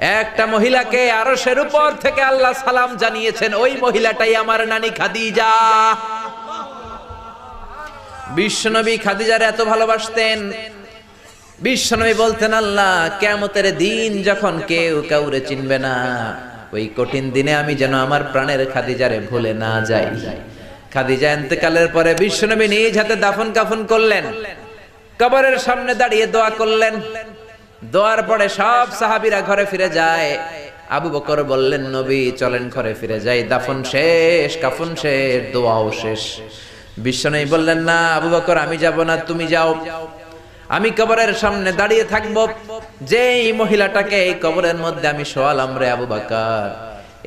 একটা মহিলাকে আরশের উপর থেকে আল্লাহ সালাম জানিয়েছেন, ওই মহিলাটাই আমার নানি খাদিজা। বিশ্বনবী খাদিজার এত ভালোবাসতেন, বিশ্বনবী বলতেন, আল্লাহ কিয়ামতের দিন যখন কেউ কাউরে চিনবে না, ওই কঠিন দিনে আমি যেন আমার প্রাণের খাদিজারে ভুলে না যাই। খাদিজা ইন্তেকালের পরে বিশ্বনবী নিজ হাতে দাফন কাফন করলেন, কবরের সামনে দাঁড়িয়ে দোয়া করলেন। দোয়ার পরে সব সাহাবীরা ঘরে ফিরে যায়। আবু বকর বললেন, নবী চলেন ঘরে ফিরে যাই, দাফন শেষ, কাফন শেষ, দোয়াও শেষ। বিশ্বনবী বললেন, না আবু বকর, আমি যাব না, তুমি যাও, আমি কবরের সামনে দাঁড়িয়ে থাকবো। যেই মহিলাটাকে এই কবরের মধ্যে আমি শোয়ালাম রে আবু বকর,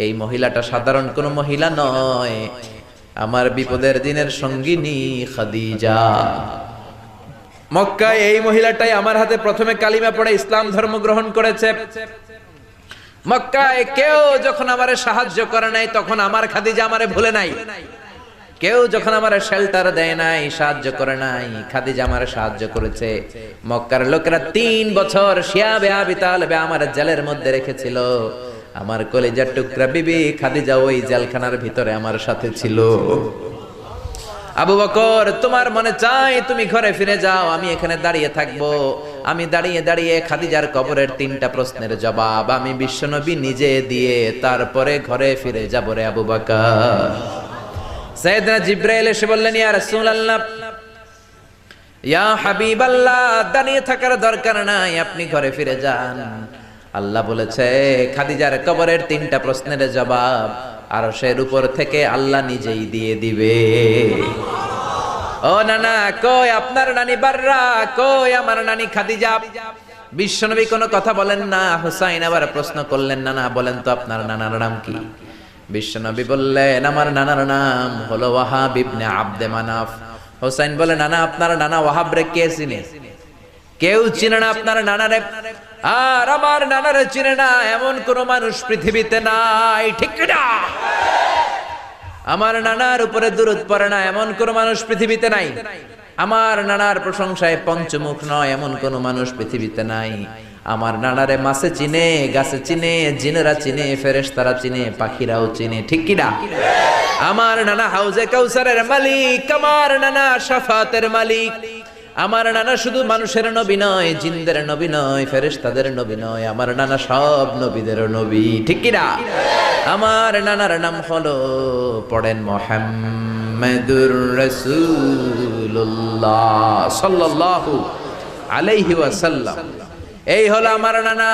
এই মহিলাটা সাধারণ কোন মহিলা নয়, আমার বিপদের দিনের সঙ্গিনী খাদিজা। মক্কায় এই মহিলাটাই আমার হাতে প্রথমে কালিমা পড়ে ইসলাম ধর্ম গ্রহণ করেছে। মক্কায় কেউ যখন আমারে সাহায্য করে নাই, তখন আমার খাদিজা আমারে ভুলে নাই। কেউ যখন আমারে শেল্টার দেয় নাই, সাহায্য করে নাই, খাদিজা আমারে সাহায্য করেছে। মক্কার লোকেরা 3 বছর শিয়াবে আবি তালেবে আমার জেলের মধ্যে রেখেছিল। আমার কলিজার টুকরা বিবি খাদিজা ওই জেলখানার ভিতরে আমার সাথে ছিল। আবু বকর, তোমার মনে চাই তুমি ঘরে ফিরে যাও, আমি এখানে দাঁড়িয়ে থাকবো। আমি দাঁড়িয়ে দাঁড়িয়ে খাদিজার কবরের 3টা প্রশ্নের জবাব আমি বিশ্বনবী নিজে দিয়ে তারপরে ঘরে ফিরে যাব রে আবু বকর। সাইয়েদনা জিবরাইল এসে বললেন, ইয়া রাসূলুল্লাহ, ইয়া হাবিবাল্লাহ, দাঁড়িয়ে থাকার দরকার নাই, আপনি ঘরে ফিরে যান। আল্লাহ বলেছে খাদিজার কবরের 3টা প্রশ্নের জবাব আরশের উপর থেকে আল্লাহ নিজেই দিয়ে দিবে। ও নানা, কই আপনার নানি বাররা, কই আমার নানি খাদিজা? বিশ্বনবী কোনো কথা বলেন না। হুসাইন আবার প্রশ্ন করলেন, নানা বলেন তো আপনার নানার নাম কি? বিশ্বনবী বললেন, আমার নানার নাম হলো ওয়াহাব ইবনে আব্দে মানাফ। হুসাইন বলে, নানা আপনার নানা ওয়াহাব রে কে চিনে? কেউ চিনে না আপনার নানারে। আর আমার নানারে চিনে না এমন কোন মানুষ পৃথিবীতে নাই, ঠিক না? আমার নানার উপরে দুরূদ পড়ে না এমন কোন মানুষ পৃথিবীতে নাই। আমার নানার প্রশংসায় পঞ্চমুখ নয় এমন কোন মানুষ পৃথিবীতে নাই। আমার নানারে মাছে চিনে, গাছে চিনে, জিনেরা চিনে, ফেরেশতারা চিনে, পাখিরাও চিনে, ঠিক কি না? আমার নানা হাউজে কাউসারের মালিক, আমার নানা শাফাতের মালিক। আমার নানা শুধু মানুষের নবী নয়, জিনদের নবী নয়, ফেরেশতাদের নবী নয়, আমার নানা সব নবীদের নবী, ঠিক কি না? আমার নানার নাম হলো, পড়েন, মুহাম্মাদুর রাসূলুল্লাহ সাল্লাল্লাহু আলাইহি ওয়াসাল্লাম। এই হলো আমার নানা।